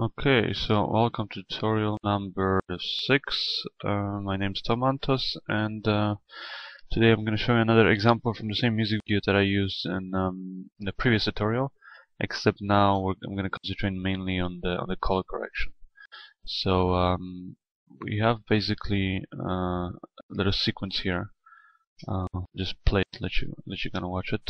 Okay, so welcome to tutorial number 6. My name is Tomantos, and today I'm going to show you another example from the same music video that I used in the previous tutorial, except now I'm going to concentrate mainly on the color correction. So we have basically a little sequence here. Just play it, let you kind of watch it.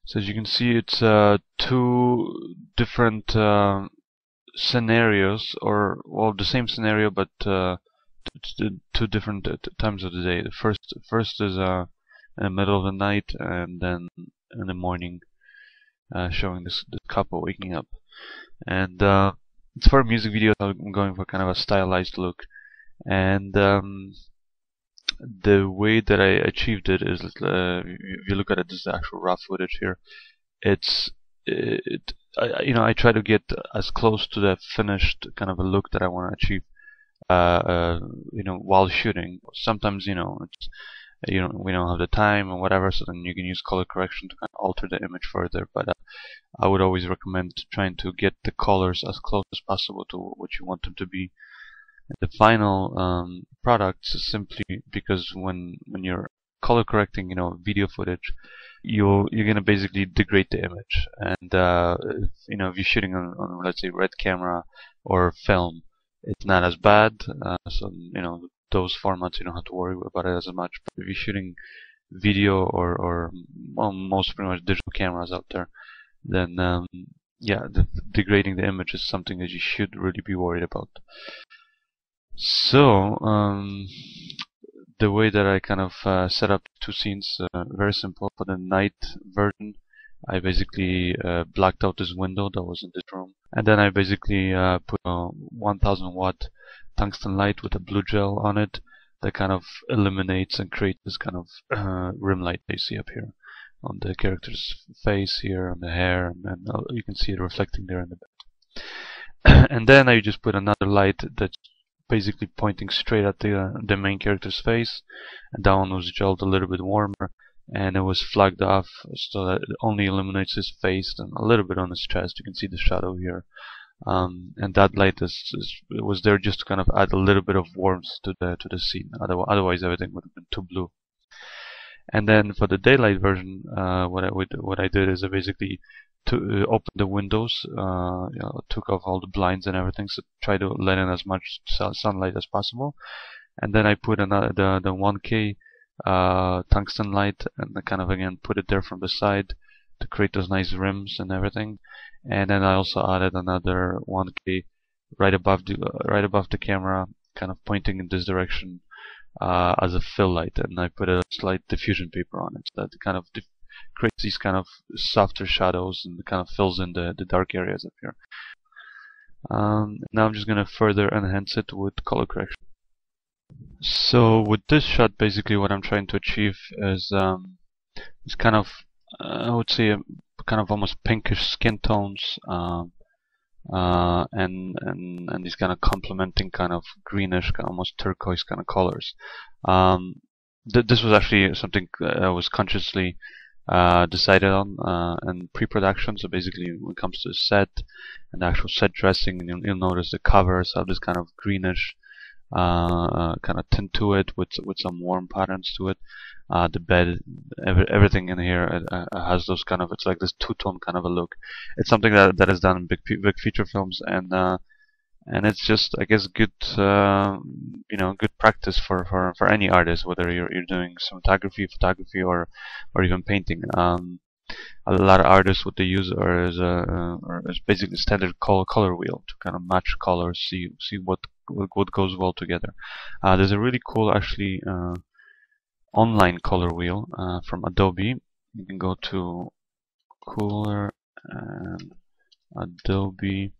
So as you can see, it's two different scenarios, or well, the same scenario, but two different times of the day. The first is in the middle of the night, and then in the morning, showing this couple waking up. And it's for a music video. So I'm going for kind of a stylized look, and the way that I achieved it is, if you look at it, this is the actual raw footage here. It's I try to get as close to the finished kind of a look that I want to achieve, while shooting. Sometimes, it's, we don't have the time or whatever, so then you can use color correction to kind of alter the image further. But I would always recommend trying to get the colors as close as possible to what you want them to be. The final product is simply because when you're color correcting, video footage, you're gonna basically degrade the image. And if you're shooting on let's say red camera or film, it's not as bad. So those formats you don't have to worry about it as much. But if you're shooting video or well, most pretty much digital cameras out there, then yeah, degrading the image is something that you should really be worried about. So the way that I kind of set up two scenes, very simple. For the night version, I basically blacked out this window that was in this room, and then I basically put a 1000 watt tungsten light with a blue gel on it that kind of illuminates and creates this kind of rim light that you see up here on the character's face here, on the hair, and then you can see it reflecting there in the bed. And then I just put another light that's basically pointing straight at the main character's face, and that one was gelled a little bit warmer, and it was flagged off so that it only illuminates his face and a little bit on his chest. You can see the shadow here, and that light was there just to kind of add a little bit of warmth to the scene. Otherwise, everything would have been too blue. And then for the daylight version, what I did is I basically opened the windows, took off all the blinds and everything, so try to let in as much sunlight as possible. And then I put another the 1K tungsten light, and I kind of again put it there from the side to create those nice rims and everything. And then I also added another 1K right above the camera, kind of pointing in this direction, as a fill light, and I put a slight diffusion paper on it, so that it kind of creates these kind of softer shadows and kind of fills in the dark areas up here. Now I'm just going to further enhance it with color correction. So with this shot, basically what I'm trying to achieve is kind of, I would say, kind of almost pinkish skin tones, and these kind of complementing kind of greenish, kind of almost turquoise kind of colors. This was actually something I was consciously decided on in pre-production. So basically, when it comes to the set and the actual set dressing, you'll notice the covers have this kind of greenish kind of tint to it, with some warm patterns to it. The bed, everything in here has those kind of, it's like this two-tone kind of a look. It's something that is done in big feature films, and it's just, I guess, good good practice for any artist, whether you're doing cinematography, photography, or even painting. A lot of artists, what they use is basically standard color wheel to kind of match colors, see what goes well together. There's a really cool, actually, online color wheel from Adobe. You can go to Cooler and Adobe.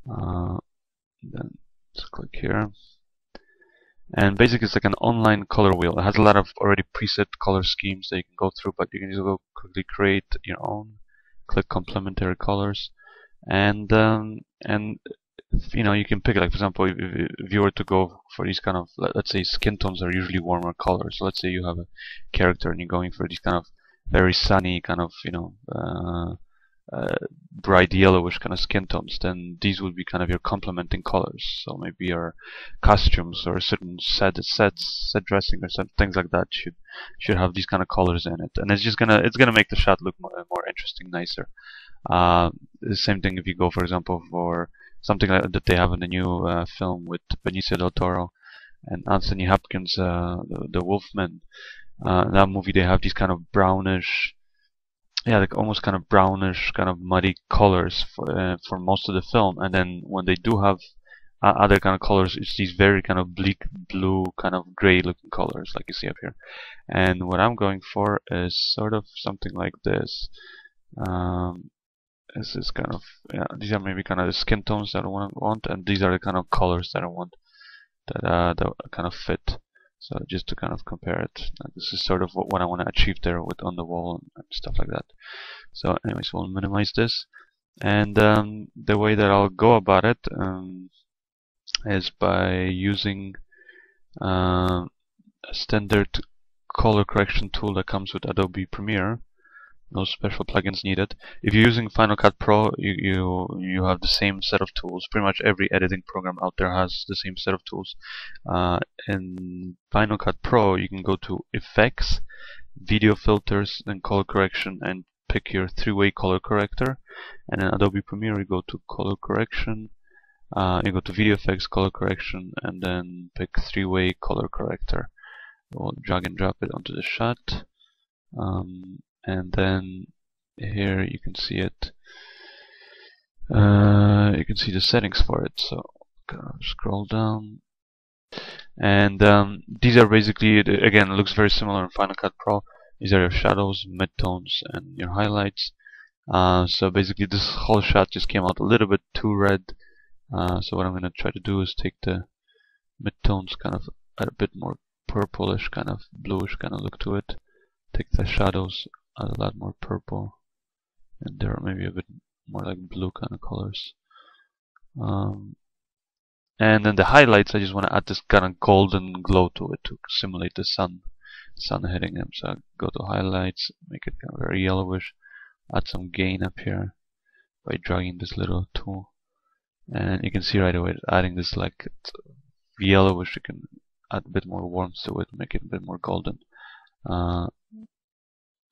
Then let's click here. And basically, it's like an online color wheel. It has a lot of already preset color schemes that you can go through, but you can just go quickly create your own. Click complementary colors, and you can pick, like, for example, if you were to go for these kind of, let's say, skin tones are usually warmer colors. So let's say you have a character and you're going for these kind of very sunny kind of, bright yellowish kind of skin tones, then these would be kind of your complementing colors. So maybe your costumes or certain set dressing or some things like that should have these kind of colors in it, and it's gonna make the shot look more interesting, nicer. The same thing if you go, for example, for something like that they have in the new film with Benicio del Toro and Anthony Hopkins, the Wolfman. In that movie, they have these kind of brownish, like almost kind of brownish, kind of muddy colors for most of the film, and then when they do have other kind of colors, it's these very kind of bleak blue, kind of gray-looking colors, like you see up here. And what I'm going for is sort of something like this. This is kind of, these are maybe kind of the skin tones that I want, and these are the kind of colors that I want that kind of fit. So just to kind of compare it, this is sort of what I want to achieve there with on the wall and stuff like that. So anyways, we'll minimize this, and the way that I'll go about it is by using a standard color correction tool that comes with Adobe Premiere. No special plugins needed. If you're using Final Cut Pro, you have the same set of tools. Pretty much every editing program out there has the same set of tools. In Final Cut Pro, you can go to Effects, Video Filters, and Color Correction, and pick your three-way color corrector. And in Adobe Premiere, you go to Color Correction, you go to Video Effects, Color Correction, and then pick three-way color corrector. We'll drag and drop it onto the shot. And then here you can see it. You can see the settings for it. So scroll down, and these are basically, again, it looks very similar in Final Cut Pro. These are your shadows, midtones, and your highlights. So basically, this whole shot just came out a little bit too red. So what I'm going to try to do is take the midtones, kind of add a bit more purplish, kind of bluish kind of look to it. Take the shadows, add a lot more purple, and there are maybe a bit more like blue kind of colors. And then the highlights, I just want to add this kind of golden glow to it to simulate the sun hitting them. So I go to highlights, make it kind of very yellowish, add some gain up here by dragging this little tool, and you can see right away adding this like yellowish, you can add a bit more warmth to it, make it a bit more golden.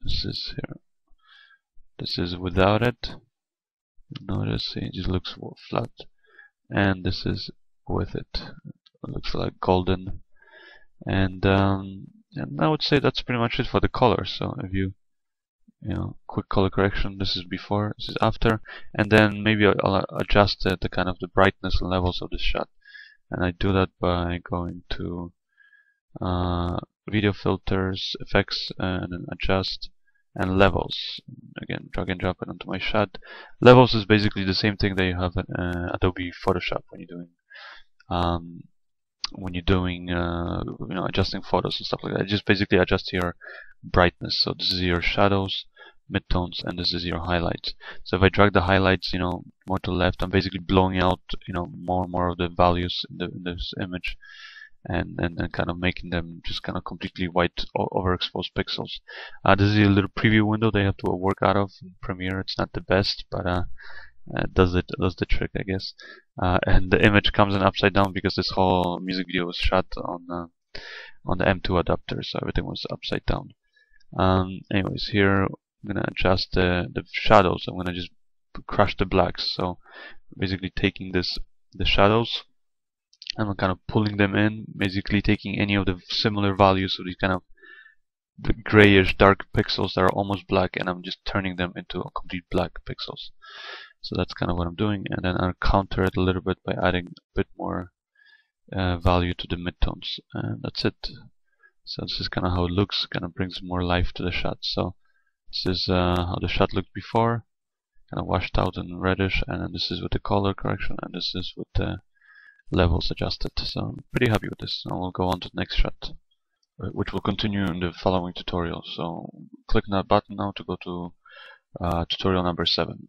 This is here. This is without it. Notice it just looks flat, and this is with it. It looks like golden, and I would say that's pretty much it for the color. So if you quick color correction, this is before, this is after, and then maybe I'll adjust the kind of the brightness and levels of this shot, and I do that by going to Video Filters, Effects, and then Adjust, and Levels. Again, drag and drop it onto my shot. Levels is basically the same thing that you have in Adobe Photoshop when you're doing adjusting photos and stuff like that. Just basically adjust your brightness. So this is your shadows, midtones, and this is your highlights. So if I drag the highlights, more to the left, I'm basically blowing out, more and more of the values in this image, and kind of making them just kind of completely white, overexposed pixels. This is a little preview window they have to work out of in Premiere. It's not the best, but it does the trick, I guess. And the image comes in upside down because this whole music video was shot on the M2 adapter, so everything was upside down. Anyways, here I'm gonna adjust the shadows. I'm gonna just crush the blacks. So basically taking the shadows, and I'm kind of pulling them in, basically taking any of the similar values of these kind of the grayish dark pixels that are almost black, and I'm just turning them into complete black pixels. So that's kind of what I'm doing, and then I'll counter it a little bit by adding a bit more value to the midtones, and that's it. So this is kind of how it looks, kind of brings more life to the shot. So this is how the shot looked before, kind of washed out and reddish, and then this is with the color correction, and this is with the levels adjusted. So I'm pretty happy with this. And we'll go on to the next shot, which will continue in the following tutorial. So click on that button now to go to tutorial number 7.